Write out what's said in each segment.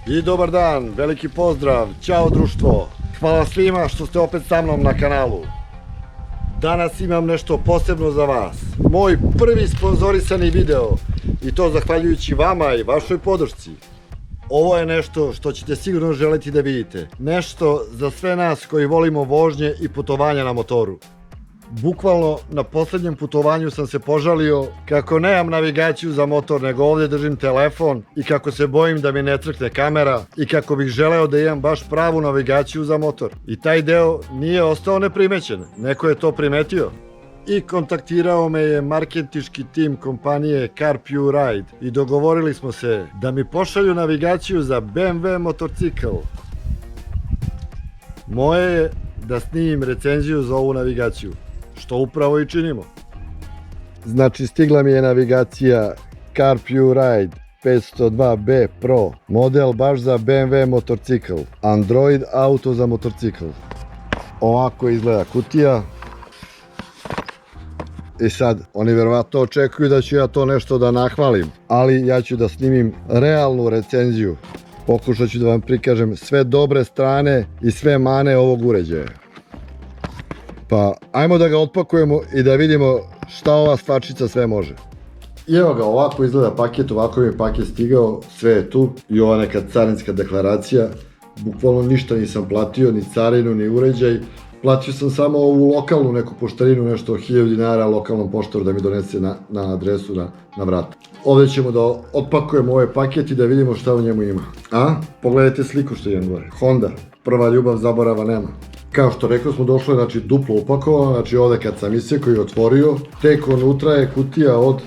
I dobar dan, veliki pozdrav, ćao društvo. Hvala svima što ste opet sa mnom na kanalu. Danas imam nešto posebno za vas. Moj prvi sponzorisani video. I to zahvaljujući vama i vašoj podršci. Ovo je nešto što ćete sigurno želeti da vidite. Nešto za sve nas koji volimo vožnje i putovanja na motoru. Bukvalno na poslednjem putovanju sam se požalio kako nemam navigaciju za motor, nego ovdje držim telefon i kako se bojim da mi ne crkne kamera i kako bih želeo da imam baš pravu navigaciju za motor. I taj deo nije ostao neprimećen, neko je to primetio. I kontaktirao me je marketinški tim kompanije CarPure Ride i dogovorili smo se da mi pošalju navigaciju za BMW motorcikl. Moje je da snimim recenziju za ovu navigaciju, što upravo i činimo. Znači stigla mi je navigacija CarPure Ride 502B Pro, model baš za BMW motorcikl, Android auto za motorcikl. Ovako izgleda kutija. I sad, oni verovatno očekuju da ću ja to nešto da nahvalim, ali ja ću da snimim realnu recenziju. Pokušat ću da vam prikažem sve dobre strane i sve mane ovog uređaja. Pa, ajmo da ga otpakujemo i da vidimo šta ova stvarčica sve može. I evo ga, ovako izgleda paket, ovako mi je paket stigao, sve je tu i ova neka carinska deklaracija. Bukvalno ništa nisam platio, ni carinu, ni uređaj. Platio sam samo ovu lokalnu neku poštarinu, nešto 1000 dinara lokalnom poštaru da mi donese na adresu, na vrat. Ovdje ćemo da otpakujemo ovaj paket i da vidimo šta u njemu ima. A? Pogledajte sliku što imam gore. Honda, prva ljubav, zaborava nema. Kao što rekao smo, došlo je znači duplo upakovano, znači ovdje kad sam isjekao i otvorio, tek unutra je kutija od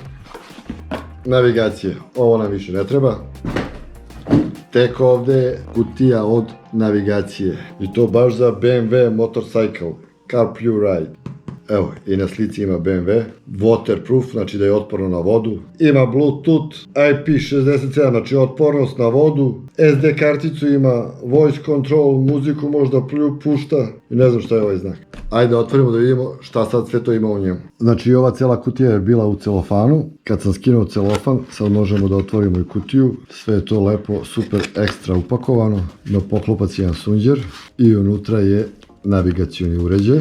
navigacije. Ovo nam više ne treba. Tek ovdje je kutija od navigacije. I to baš za BMW motorcycle, CarPure Ride. Evo, i na slici ima BMW, waterproof, znači da je otporno na vodu. Ima Bluetooth, IP67, znači otpornost na vodu. SD karticu ima, voice control, muziku možda pušta i ne znam šta je ovaj znak. Ajde da otvorimo da vidimo šta sad sve to ima u njemu. Znači ova cijela kutija je bila u celofanu. Kad sam skinuo celofan, sad možemo da otvorimo i kutiju. Sve je to lepo, super ekstra upakovano. Na poklopac jedan sunđer i unutra je navigacioni uređaj.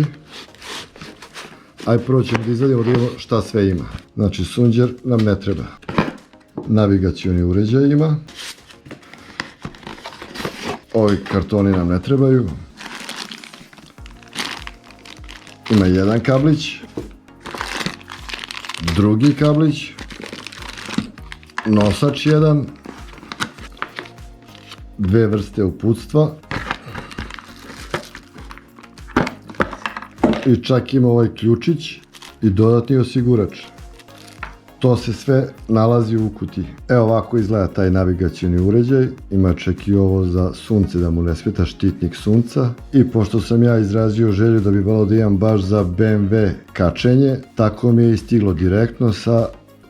Aj prvo ćemo da izvadimo da vidimo šta sve ima. Znači sunđer nam ne treba. Navigacioni uređaj ima. Ovi kartoni nam ne trebaju. Ima jedan kablić. Drugi kablić. Nosač jedan. Dve vrste uputstva. I čak ima ovaj ključić i dodatni osigurač. To se sve nalazi u kutiji. Evo ovako izgleda taj navigacioni uređaj. Ima čak i ovo za sunce da mu ne smeta, štitnik sunca. I pošto sam ja izrazio želju da bi voleo da imam baš za BMW kačenje, tako mi je i stiglo direktno sa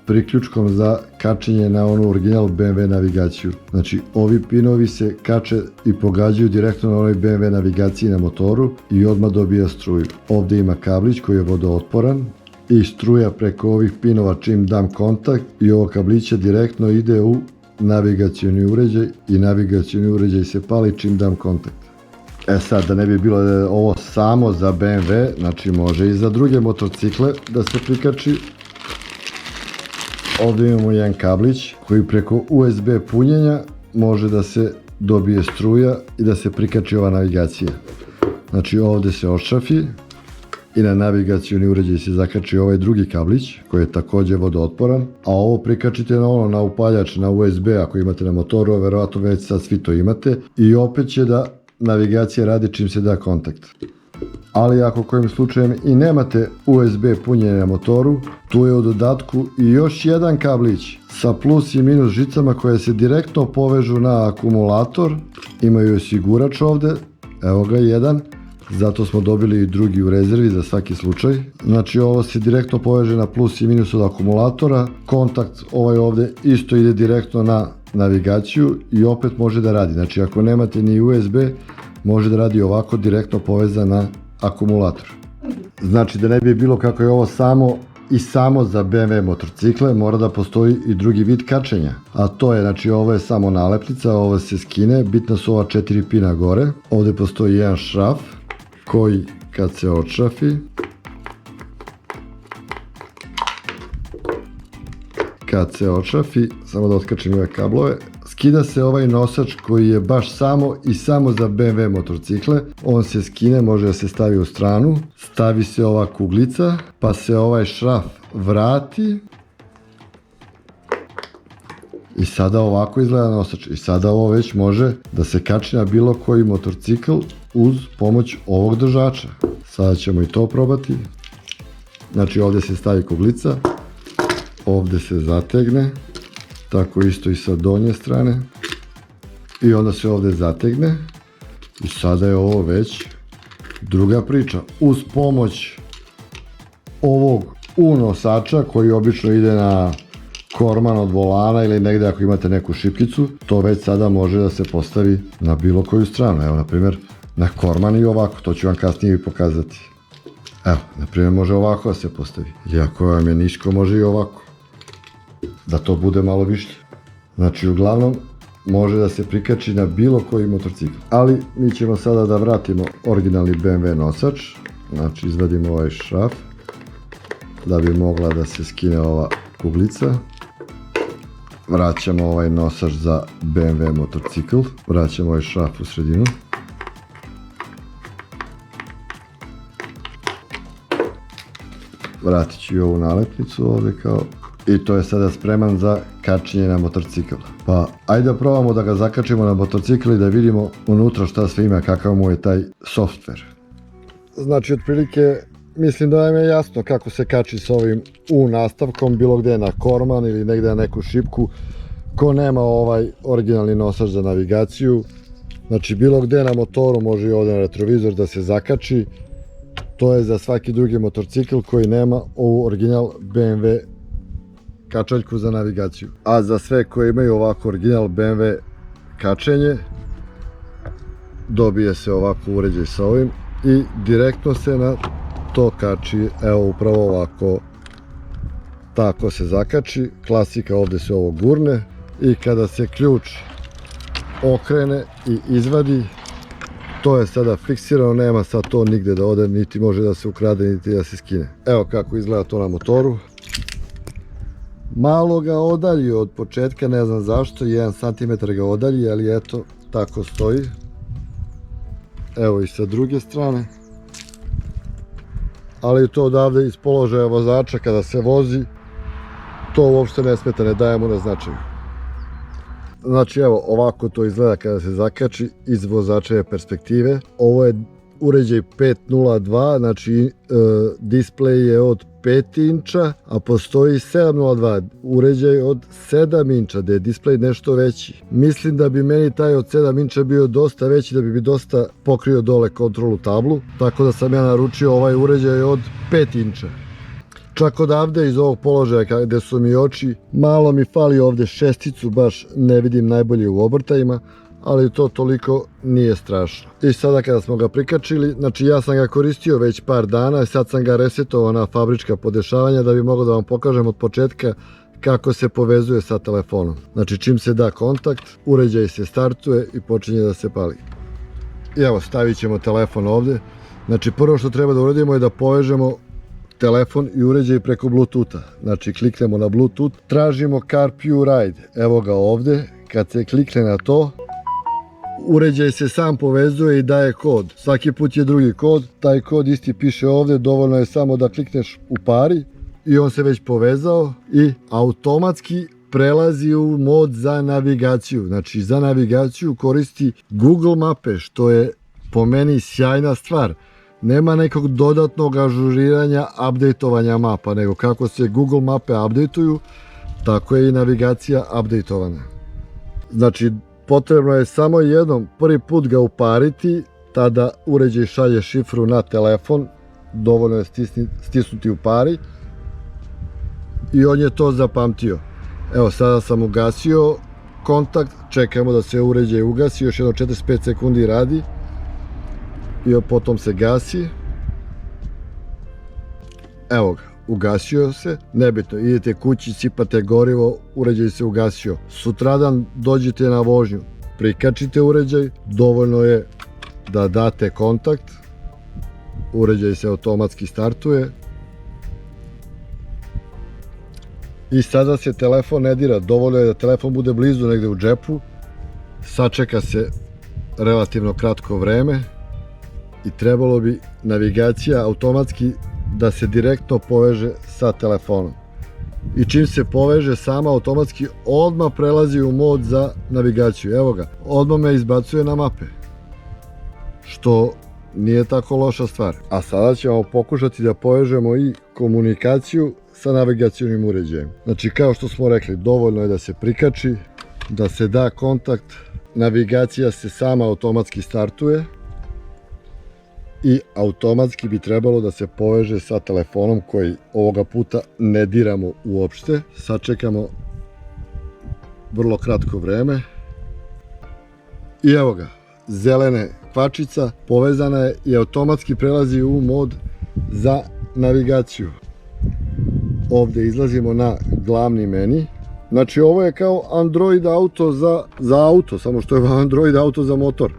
priključkom za kačenje na onu original BMW navigaciju. Znači ovi pinovi se kače i pogađaju direktno na onoj BMW navigaciji na motoru i odmah dobija struju. Ovdje ima kablić koji je vodootporan i struja preko ovih pinova čim dam kontakt i ovo kabliće direktno ide u navigacioni uređaj i navigacioni uređaj se pali čim dam kontakt. E sad, da ne bi bilo da je ovo samo za BMW, znači može i za druge motorcikle da se prikači. Ovdje imamo jedan kablić koji preko USB punjenja može da se dobije struja i da se prikači ova navigacija. Znači ovdje se odšafi i na navigacioni uređaj se zakači ovaj drugi kablić koji je također vodootporan, a ovo prikačite na upaljač, na USB ako imate na motoru, verovatno već sad svi to imate i opet će da navigacija radi čim se da kontakt. Ali ako kojim slučajem i nemate USB punjenje na motoru, tu je u dodatku i još jedan kablić sa plus i minus žicama koje se direktno povežu na akumulator. Imaju osigurač ovdje, evo ga jedan, zato smo dobili i drugi u rezervi za svaki slučaj. Znači ovo se direktno poveže na plus i minus od akumulatora, kontakt ovaj ovdje isto ide direktno na navigaciju i opet može da radi. Znači ako nemate ni USB, može da radi ovako direktno povezan na akumulator. Znači da ne bi bilo kako je ovo samo i samo za BMW motorcikle mora da postoji i drugi vid kačenja. A to je, znači ovo je samo nalepnica, ovo se skine, bitna su ova 4 pina gore. Ovde postoji jedan šraf koji kad se odšrafi, samo da otkačim ove kablove, skida se ovaj nosač koji je baš samo i samo za BMW motorcikle. On se skine, može da se stavi u stranu, stavi se ova kuglica, pa se ovaj šraf vrati i sada ovako izgleda nosač. I sada ovo već može da se kači na bilo koji motorcikl uz pomoć ovog držača. Sada ćemo i to probati. Znači ovdje se stavi kuglica, ovdje se zategne, tako isto i sa donje strane i onda se ovdje zategne i sada je ovo već druga priča. Uz pomoć ovog U nosača koji obično ide na korman od volana ili negdje ako imate neku šipkicu, to već sada može da se postavi na bilo koju stranu. Evo na primjer na korman i ovako, to ću vam kasnije i pokazati. Evo, na primjer može ovako da se postavi ili ako vam je nisko može i ovako, da to bude malo više. Znači uglavnom može da se prikači na bilo koji motorcikl. Ali mi ćemo sada da vratimo originalni BMW nosač. Znači izvadimo ovaj šraf da bi mogla da se skine ova kuglica. Vraćamo ovaj nosač za BMW motorcikl. Vraćamo ovaj šraf u sredinu. Vratit ću i ovu nalepnicu ovdje kao. I to je sada spreman za kačenje na motorcikl. Pa ajde da probamo da ga zakačimo na motorcikl i da vidimo unutra šta sve ima, kakav mu je taj softver. Znači otprilike mislim da vam je jasno kako se kači s ovim U nastavkom bilo gdje na korman ili negdje na neku šipku. Ko nema ovaj originalni nosač za navigaciju, znači bilo gdje na motoru može i ovdje na retrovizor da se zakači. To je za svaki drugi motorcikl koji nema ovu original BMW kačaljku za navigaciju. A za sve koji imaju ovako original BMW kačenje, dobije se ovako uređaj sa ovim i direktno se na to kači, evo upravo ovako, tako se zakači, klasika ovdje se ovo gurne i kada se ključ okrene i izvadi, to je sada fiksirano, nema sad to nigde da ode, niti može da se ukrade, niti da se skine. Evo kako izgleda to na motoru. Malo ga odalji od početka, ne znam zašto, 1 cm ga odalji, ali eto, tako stoji. Evo i sa druge strane. Ali to odavde iz položaja vozača kada se vozi, to uopšte ne smeta, ne daje mu na značaju. Znači evo, ovako to izgleda kada se zakači iz vozačeve perspektive. Ovo je uređaj 502, znači displej je od 5 inča, a postoji 702, uređaj od 7 inča, gdje je displej nešto veći. Mislim da bi meni taj od 7 inča bio dosta veći, da bi dosta pokrio dole kontrolu tablu, tako da sam ja naručio ovaj uređaj od 5 inča. Čak odavde iz ovog položaja gdje su mi oči, malo mi fali ovdje šesticu, baš ne vidim najbolje u obrtajima, ali to toliko nije strašno. I sada kada smo ga prikačili, znači ja sam ga koristio već par dana i sad sam ga resetovao na fabrička podešavanja da bi mogao da vam pokažem od početka kako se povezuje sa telefonom. Znači čim se da kontakt, uređaj se startuje i počinje da se pali. I evo, stavit ćemo telefon ovdje. Znači prvo što treba da uradimo je da povežemo telefon i uređaj preko Bluetootha. Znači kliknemo na Bluetooth, tražimo CarPlay Ride, evo ga ovdje. Kad se klikne na to, uređaj se sam povezuje i daje kod. Svaki put je drugi kod, taj kod isti piše ovdje, dovoljno je samo da klikneš u pari i on se već povezao i automatski prelazi u mod za navigaciju. Znači za navigaciju koristi Google mape, što je po meni sjajna stvar. Nema nekog dodatnog ažuriranja, updateovanja mapa, nego kako se Google mape updateuju, tako je i navigacija updateovana. Znači potrebno je samo jednom prvi put ga upariti, tada uređaj šalje šifru na telefon, dovoljno je stisnuti u pari i on je to zapamtio. Evo sada sam ugasio kontakt, čekamo da se uređaj ugasi, još jedno 45 sekundi radi i potom se gasi. Evo ga, ugasio se, nebitno, idete kući, sipate gorivo, uređaj se ugasio. Sutradan dođete na vožnju, prikačite uređaj, dovoljno je da date kontakt, uređaj se automatski startuje i sada se telefon ne dira, dovoljno je da telefon bude blizu negde u džepu, sačeka se relativno kratko vreme i trebalo bi navigacija automatski da se direktno poveže sa telefonom. I čim se poveže sama automatski odmah prelazi u mod za navigaciju. Evo ga, odmah me izbacuje na mape. Što nije tako loša stvar. A sada ćemo pokušati da povežemo i komunikaciju sa navigacionim uređajem. Znači, kao što smo rekli, dovoljno je da se prikači, da se da kontakt, navigacija se sama automatski startuje i automatski bi trebalo da se poveže sa telefonom koji ovoga puta ne diramo uopšte. Sačekamo vrlo kratko vreme i evo ga, zelene kvačica povezana je i automatski prelazi u mod za navigaciju. Ovde izlazimo na glavni meni. Znači, ovo je kao Android auto za auto, samo što je Android auto za motor.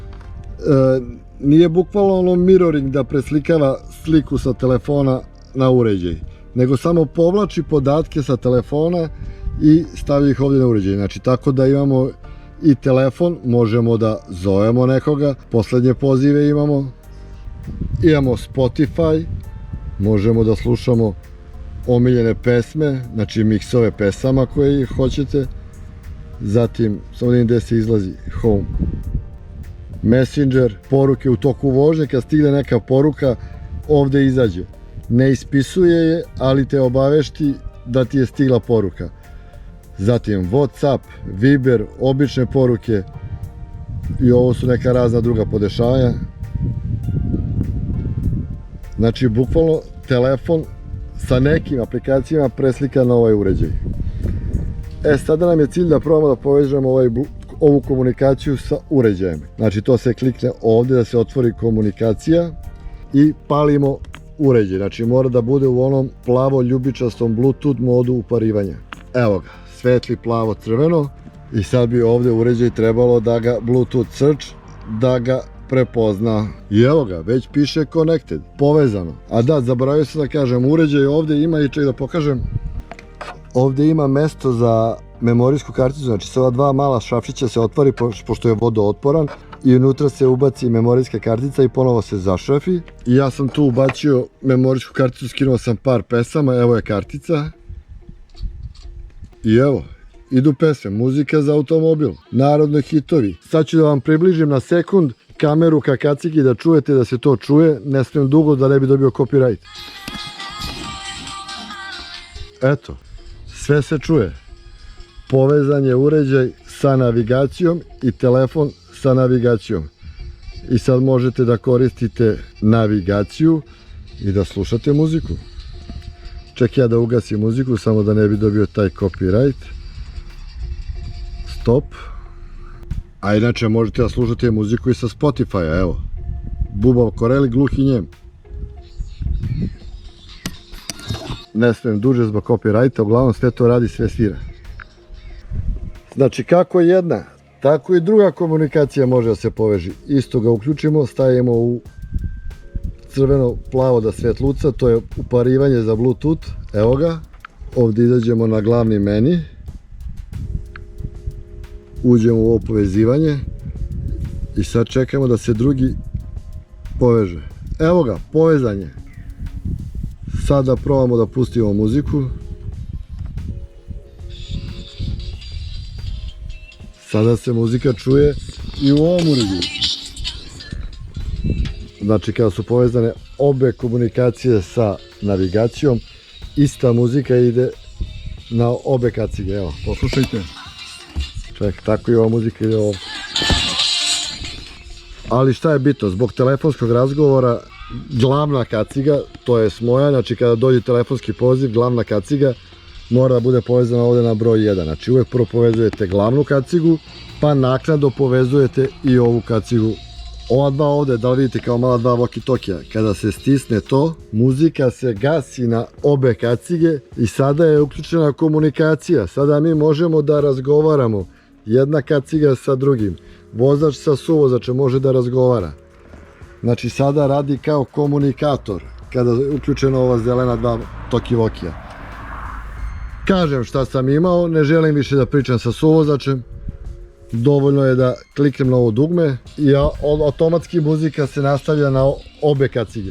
Nije bukvalno ono mirroring da preslikava sliku sa telefona na uređaj, nego samo povlači podatke sa telefona i stavi ih ovdje na uređaj. Znači, tako da imamo i telefon, možemo da zovemo nekoga, poslednje pozive imamo Spotify, možemo da slušamo omiljene pesme, znači miksove pesama koje hoćete, zatim, samo da vidim gde se izlazi, Home, Messenger, poruke u toku vožnje, kad stigne neka poruka, ovde izađe. Ne ispisuje je, ali te obavešti da ti je stigla poruka. Zatim Whatsapp, Viber, obične poruke i ovo su neka razna druga podešavanja. Znači, bukvalno telefon sa nekim aplikacijama preslika na ovaj uređaj. Sada nam je cilj da probamo da povežemo ovu komunikaciju sa uređajem. Znači, to se klikne ovde da se otvori komunikacija i palimo uređaj. Znači, mora da bude u onom plavo ljubičastom Bluetooth modu uparivanja. Evo ga, svetli plavo crveno i sad bi ovde uređaj trebalo da ga Bluetooth search, da ga prepozna. I evo ga, već piše connected, povezano. A da, zaboravio sam da kažem, uređaj ovde ima i ček da pokažem. Ovde ima mesto za memorijsku karticu, znači sa ova dva mala šrafčića se otvori pošto je vodootporan i unutra se ubaci memorijska kartica i ponovo se zašrafi. I ja sam tu ubacio memorijsku karticu, skinuo sam par pesama, evo je kartica. I evo, idu pesme, muzika za automobil, narodni hitovi. Sad ću da vam približim na sekund kameru ka kacigi da čujete da se to čuje, ne smijem dugo da ne bi dobio copyright. Eto, sve se čuje. Povezan je uređaj sa navigacijom i telefon sa navigacijom. I sad možete da koristite navigaciju i da slušate muziku. Ček ja da ugasim muziku, samo da ne bi dobio taj copyright. Stop. A inače možete da slušate muziku i sa Spotify-a, evo. Bubav Koreli, gluhi njem. Ne smijem duže zbog copyrighta, uglavnom sve to radi, sve svira. Znači, kako jedna, tako i druga komunikacija može da se poveži. Isto ga uključimo, stavimo u crveno plavo da svetluca, to je uparivanje za Bluetooth, evo ga. Ovdje izađemo na glavni meni, uđemo u ovo povezivanje i sad čekamo da se drugi poveže. Evo ga, povezanje. Sada probamo da pustimo muziku. Sada se muzika čuje i u ovom uređaju. Znači, kada su povezane obe komunikacije sa navigacijom, ista muzika ide na obe kacige. Evo, poslušajte. Ček, tako i ova muzika ide ovdje. Ali šta je bitno, zbog telefonskog razgovora, glavna kaciga, to je moja, znači kada dođe telefonski poziv, glavna kaciga mora da bude povezana ovdje na broj 1. Znači, uvek prvo povezujete glavnu kacigu, pa naknadno povezujete i ovu kacigu Ova dva ovde, da li vidite kao mala dva walkie-talkija, kada se stisne to, muzika se gasi na obe kacige i sada je uključena komunikacija. Sada mi možemo da razgovaramo, jedna kaciga sa drugim. Vozač sa suvozačem može da razgovara. Znači sada radi kao komunikator kada je uključena ova zelena dva talkie-walkija. Kažem šta sam imao, ne želim više da pričam sa suvozačem. Dovoljno je da kliknem na ovo dugme i automatski muzika se nastavlja na obe kacige.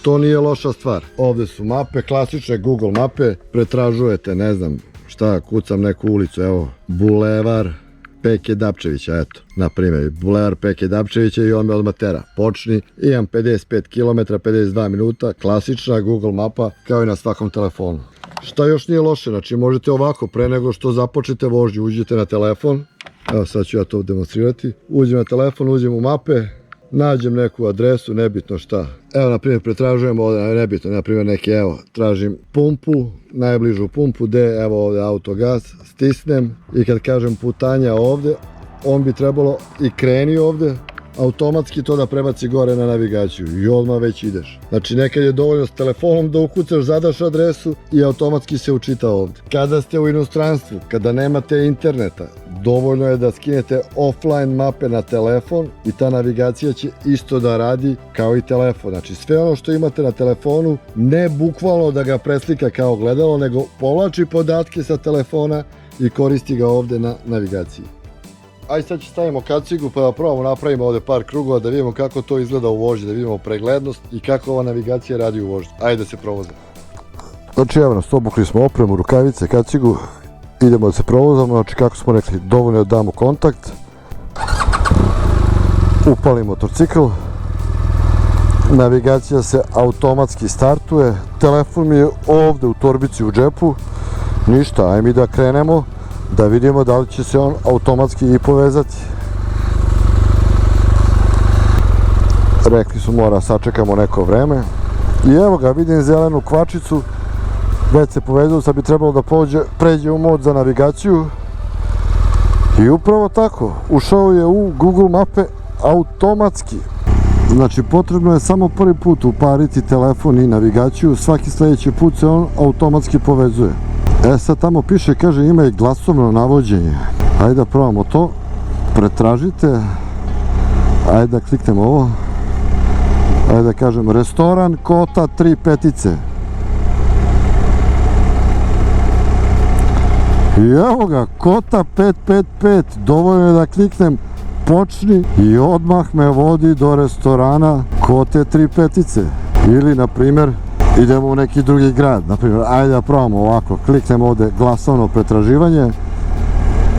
To nije loša stvar. Ovde su mape, klasične Google mape, pretražujete, ne znam šta, kucam neku ulicu, evo, Bulevar Peke Dapčevića, eto, na primjer, Bulevar Peke Dapčevića i on me odmah tera. Počni, imam 55 km, 52 minuta, klasična Google mapa, kao i na svakom telefonu. Šta još nije loše, znači možete ovako, pre nego što započete vožnju, uđete na telefon, evo sad ću ja to demonstrirati, uđem na telefon, uđem u mape, nađem neku adresu, nebitno šta. Evo, na primjer, pretražujem ovdje, nebitno, na primjer, neki, evo, tražim pumpu, najbližu pumpu, gde, evo ovdje autogaz, stisnem i kad kažem putanja ovdje, on bi trebalo i kreni ovdje, automatski to da prebaci gore na navigaciju i odmah već ideš. Znači nekad je dovoljno s telefonom da ukucaš, zadaš adresu i automatski se učita ovdje. Kada ste u inostranstvu, kada nemate interneta, dovoljno je da skinete offline mape na telefon i ta navigacija će isto da radi kao i telefon. Znači sve ono što imate na telefonu, ne bukvalno da ga preslika kao gledalo, nego povlači podatke sa telefona i koristi ga ovdje na navigaciji. Ajde sad ću stavimo kacigu pa da probamo napravimo ovdje par krugova da vidimo kako to izgleda u vožnji, da vidimo preglednost i kako ova navigacija radi u vožnji. Ajde da se provozamo. Znači evo nas, obukli smo opremu, rukavice, kacigu, idemo da se provozamo, znači kako smo rekli, dovoljno da damo kontakt, upali motorcikl, navigacija se automatski startuje, telefon mi je ovdje u torbici u džepu, ništa, ajde mi da krenemo. Da vidimo da li će se on automatski i povezati. Rekli su mora sačekamo neko vreme. I evo ga, vidim zelenu kvačicu. Već se povezao, sad bi trebalo da pređe u mod za navigaciju. I upravo tako, ušao je u Google mape automatski. Znači potrebno je samo prvi put upariti telefon i navigaciju, svaki sljedeći put se on automatski povezuje. E sad tamo piše, kaže ima i glasovno navođenje. Ajde da probamo to. Pretražite. Ajde da kliknemo ovo. Ajde da kažem restoran Kota 3 petice. I evo ga, Kota 555. Dovoljno je da kliknem počni i odmah me vodi do restorana Kote 3 petice. Ili na primjer idemo u neki drugi grad, na primjer, ajde da probamo ovako, kliknem ovdje glasovno pretraživanje,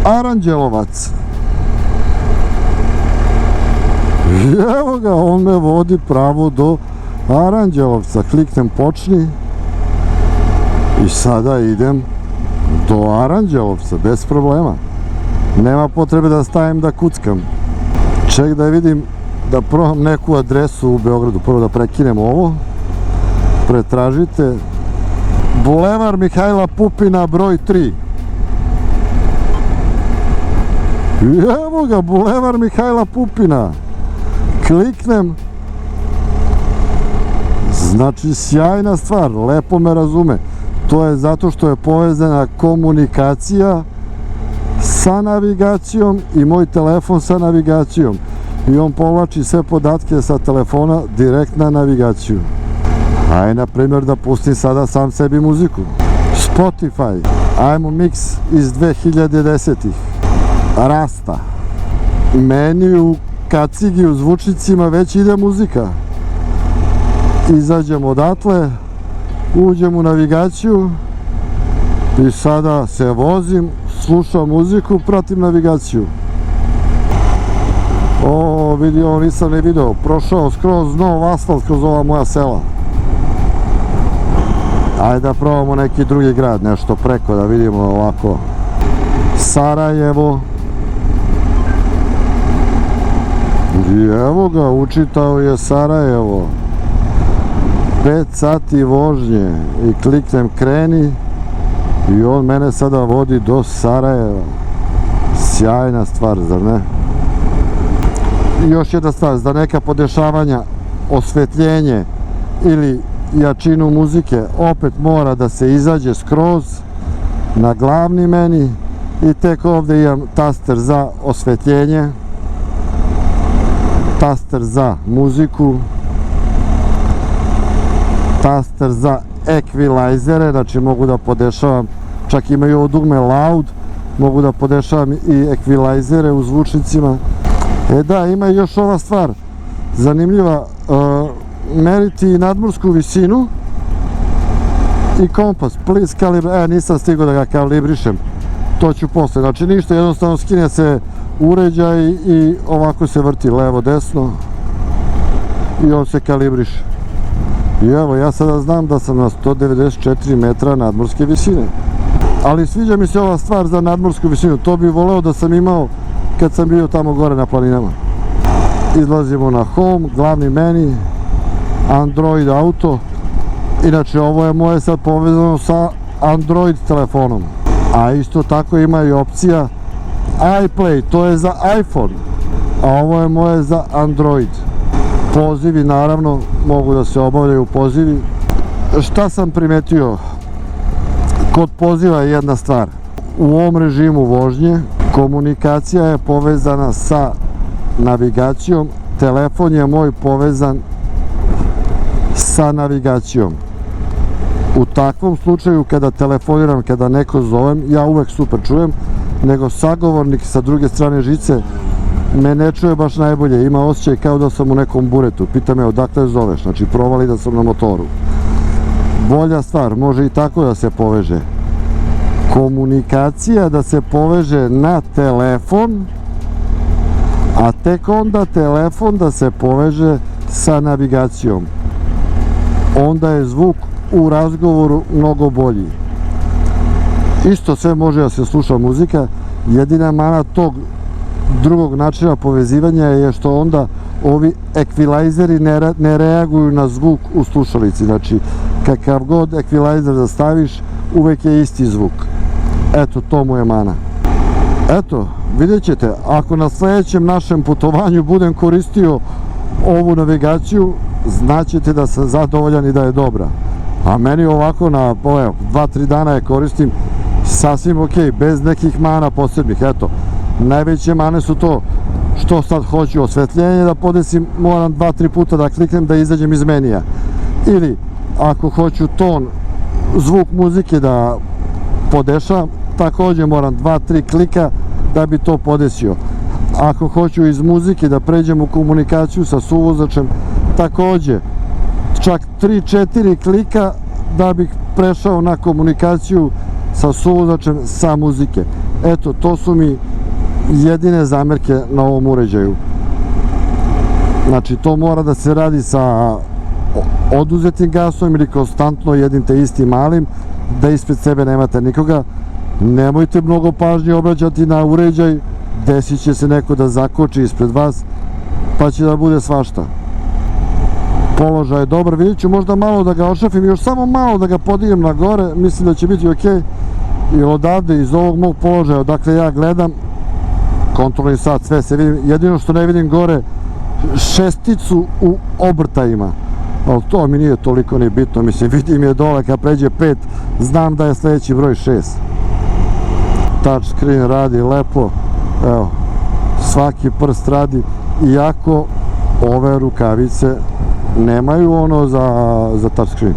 Aranđelovac. I evo ga, on me vodi pravo do Aranđelovca, kliknem počni i sada idem do Aranđelovca, bez problema. Nema potrebe da stavim da kuckam. Ček da vidim, da probam neku adresu u Beogradu, prvo da prekinem ovo. Pretražite Bulevar Mihajla Pupina broj 3. I evo ga, Bulevar Mihajla Pupina. Kliknem. Znači sjajna stvar, lepo me razume. To je zato što je povezana komunikacija sa navigacijom i moj telefon sa navigacijom. I on povlači sve podatke sa telefona direkt na navigaciju. Ajde, na primjer, da pustim sada sam sebi muziku. Spotify, ajmo mix iz 2010-ih. Rasta. Meni u kacigi, u zvučnicima već ide muzika. Izađem odatle, uđem u navigaciju i sada se vozim, slušam muziku, pratim navigaciju. O, vidi, ovo nisam ne video, prošao skroz nov asfalt kroz ova moja sela. Ajde da probamo neki drugi grad, nešto preko da vidimo ovako. Sarajevo. I evo ga, učitao je Sarajevo. 5 sati vožnje i kliknem kreni i on mene sada vodi do Sarajeva. Sjajna stvar, zar ne? još jedna stvar, za neka podešavanja, osvetljenje ili jačinu muzike, opet mora da se izađe skroz na glavni meni i tek ovdje imam taster za osvetljenje, taster za muziku, taster za ekvilajzere, znači mogu da podešavam, čak imaju ovo dugme loud, mogu da podešavam i ekvilajzere u zvučnicima. Da, ima još ova stvar zanimljiva, meriti nadmorsku visinu i kompas, please calibra, nisam stigao da ga kalibrišem, to ću posle, znači ništa, jednostavno skine se uređaj i ovako se vrti levo desno i on se kalibriše. I evo, ja sada znam da sam na 194 metra nadmorske visine. Ali sviđa mi se ova stvar za nadmorsku visinu, to bih voleo da sam imao kad sam bio tamo gore na planinama. Izlazimo na home, glavni meni, Android auto. Inače, ovo je moje sad povezano sa Android telefonom. A isto tako ima i opcija iPlay, to je za iPhone, a ovo je moje za Android. Pozivi, naravno, mogu da se obavljaju pozivi. Šta sam primetio? Kod poziva je jedna stvar. U ovom režimu vožnje komunikacija je povezana sa navigacijom, telefon je moj povezan sa navigacijom. U takvom slučaju kada telefoniram, kada neko zovem, ja uvek super čujem, nego sagovornik sa druge strane žice me ne čuje baš najbolje, ima osjećaj kao da sam u nekom buretu, pita me odakle zoveš, znači provali da sam na motoru. Bolja stvar, može i tako da se poveže. Komunikacija da se poveže na telefon, a tek onda telefon da se poveže sa navigacijom. Onda je zvuk u razgovoru mnogo bolji. Isto sve može da se sluša muzika, jedina mana tog drugog načina povezivanja je što onda ovi ekvilajzeri ne reaguju na zvuk u slušalici, znači kakav god ekvilajzer da staviš, uvek je isti zvuk. Eto, to mu je mana. Eto, vidjet ćete, ako na sljedećem našem putovanju budem koristio ovu navigaciju, znaćete da sam zadovoljan i da je dobra. A meni ovako na 2-3 dana je koristim sasvim ok, bez nekih mana posebnih. Eto, najveće mane su to što sad hoću osvetljenje da podesim, moram 2-3 puta da kliknem da izađem iz menija. Ili ako hoću ton, zvuk muzike da podešam, također moram 2-3 klika da bi to podesio. Ako hoću iz muzike da pređem u komunikaciju sa suvozačem, također čak 3-4 klika da bih prešao na komunikaciju sa suvozačem sa muzike. Eto, to su mi jedine zamerke na ovom uređaju. Znači, to mora da se radi sa oduzetim gasom ili konstantno jednim te istim malim, da ispred sebe nemate nikoga. Nemojte mnogo pažnje obraćati na uređaj, desit će se neko da zakoči ispred vas, pa će da bude svašta. Položaj je dobar, vidjet ću možda malo da ga ošafim, još samo malo da ga podignem na gore, mislim da će biti ok. I odavde, iz ovog mog položaja, odakle ja gledam, kontrolni sat, sve se vidim, jedino što ne vidim gore, šesticu u obrtajima. Ali to mi nije toliko ni bitno, mislim, vidim je dole, kad pređe 5, znam da je sljedeći broj 6. Touchscreen radi lepo, evo, svaki prst radi, iako ove rukavice nemaju ono za touchscreen.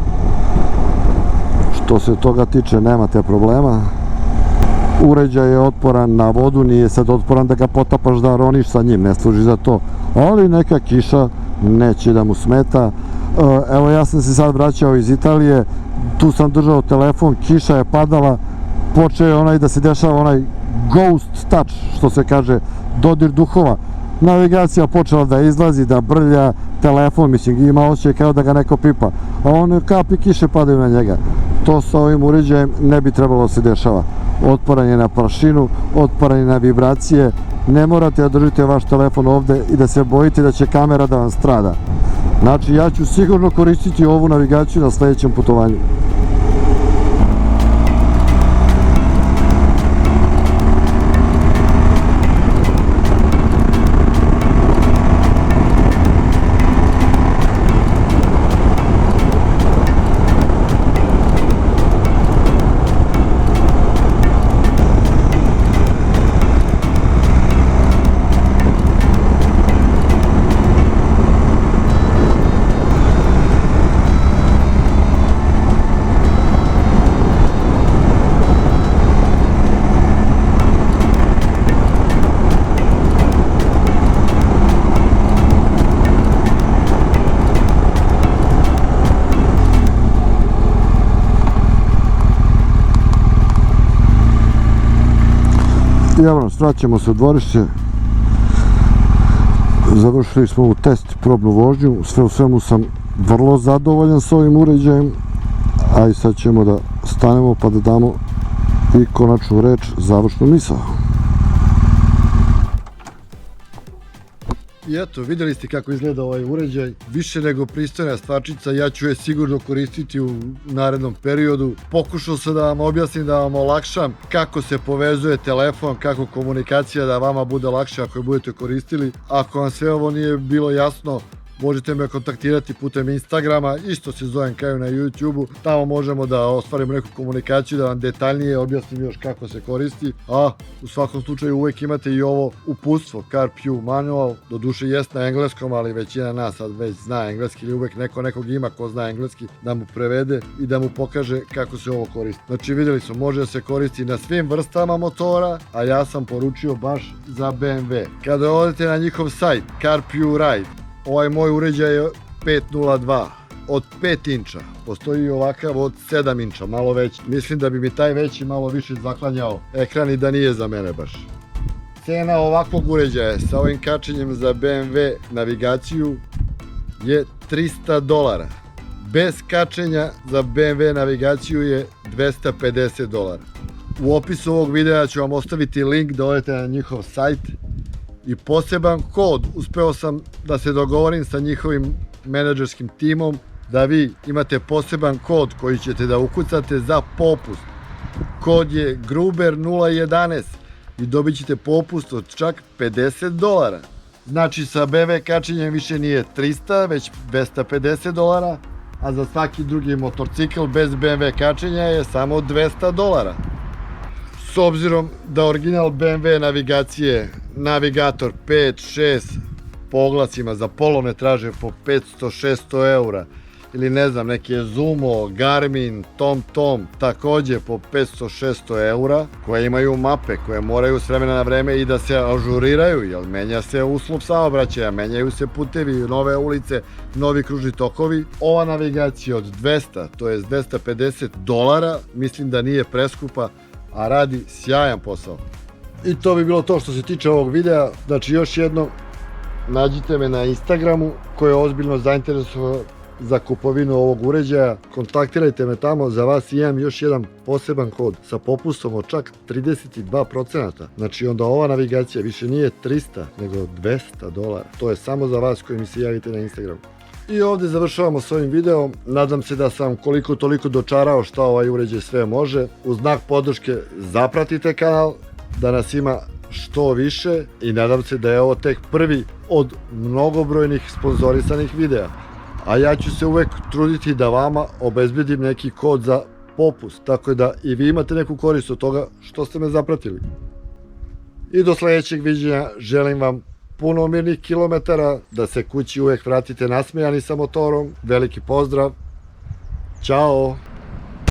Što se toga tiče, nemate problema. Uređaj je otporan na vodu, nije sad otporan da ga potapaš da roniš sa njim, ne služi za to. Ali neka kiša neće da mu smeta. Evo, ja sam se sad vraćao iz Italije, tu sam držao telefon, kiša je padala, počeo je onaj da se dešava onaj ghost touch, što se kaže, dodir duhova. Navigacija počela da izlazi, da brlja, telefon, mislim, ima osjećaj kao da ga neko pipa, a one kapi kiše padaju na njega. To sa ovim uređajem ne bi trebalo da se dešava. Otporan je na prašinu, otporan je na vibracije, ne morate da držite vaš telefon ovde i da se bojite da će kamera da vam strada. Znači, ja ću sigurno koristiti ovu navigaciju na sljedećem putovanju. I evo nas, vraćamo se u dvorište. Završili smo ovu test probnu vožnju, sve u svemu sam vrlo zadovoljan s ovim uređajem, a i sad ćemo da stanemo pa da damo i konačnu reč, završnu misao. I eto, vidjeli ste kako izgleda ovaj uređaj, više nego pristojna stvarčica, ja ću je sigurno koristiti u narednom periodu. Pokušao sam da vam objasnim, da vam olakšam kako se povezuje telefon, kako komunikacija da vama bude lakše ako je budete koristili. Ako vam sve ovo nije bilo jasno, možete me kontaktirati putem Instagrama, isto se zovem kao na YouTube-u, tamo možemo da ostvarimo neku komunikaciju, da vam detaljnije objasnim još kako se koristi, a u svakom slučaju uvek imate i ovo uputstvo, CarPlay manual, doduše jest na engleskom, ali većina nas sad već zna engleski ili uvek nekog ima ko zna engleski da mu prevede i da mu pokaže kako se ovo koristi. Znači vidjeli smo, može da se koristi na svim vrstama motora, a ja sam poručio baš za BMW. Kada odete na njihov sajt, CarPlay Ride, ovaj moj uređaj je 502 od 5 inča, postoji i ovakav od 7 inča, malo veći. Mislim da bi mi taj veći malo više zaklanjao ekran i da nije za mene baš. Cena ovakvog uređaja sa ovim kačenjem za BMW navigaciju je $300. Bez kačenja za BMW navigaciju je $250. U opisu ovog videa ću vam ostaviti link da odete na njihov sajt i poseban kod. Uspeo sam da se dogovorim sa njihovim menadžerskim timom da vi imate poseban kod koji ćete da ukucate za popust. Kod je Gruber 011 i dobit ćete popust od čak $50. Znači sa BMW kačenjem više nije 300, već $250, a za svaki drugi motorcikl bez BMW kačenja je samo $200. S obzirom da original BMW navigacije, navigator 5-6 po oglasima za polovne traže po 500-600 eura, ili ne znam, neke Zumo, Garmin, TomTom takođe po 500-600 eura, koje imaju mape, koje moraju s vremena na vreme i da se ažuriraju, jer menja se uslov saobraćaja, menjaju se putevi, nove ulice, novi kružni tokovi. Ova navigacija od 200, to je $250, mislim da nije preskupa, a radi sjajan posao. I to bi bilo to što se tiče ovog videa. Znači još jednom, nađite me na Instagramu koji je ozbiljno zainteresovan za kupovinu ovog uređaja. Kontaktirajte me tamo, za vas imam još jedan poseban kod sa popustom od čak 32%. Znači onda ova navigacija više nije 300 nego $200. To je samo za vas koji mi se javite na Instagramu. I ovdje završavamo s ovim videom. Nadam se da sam koliko toliko dočarao šta ovaj uređaj sve može. U znak podrške zapratite kanal da nas ima što više i nadam se da je ovo tek prvi od mnogobrojnih sponzorisanih videa. A ja ću se uvek truditi da vama obezbedim neki kod za popust, tako da i vi imate neku korist od toga što ste me zapratili. I do sledećeg viđenja, želim vam puno mirnih kilometara, da se kući uvek vratite nasmejani sa motorom. Veliki pozdrav, ćao!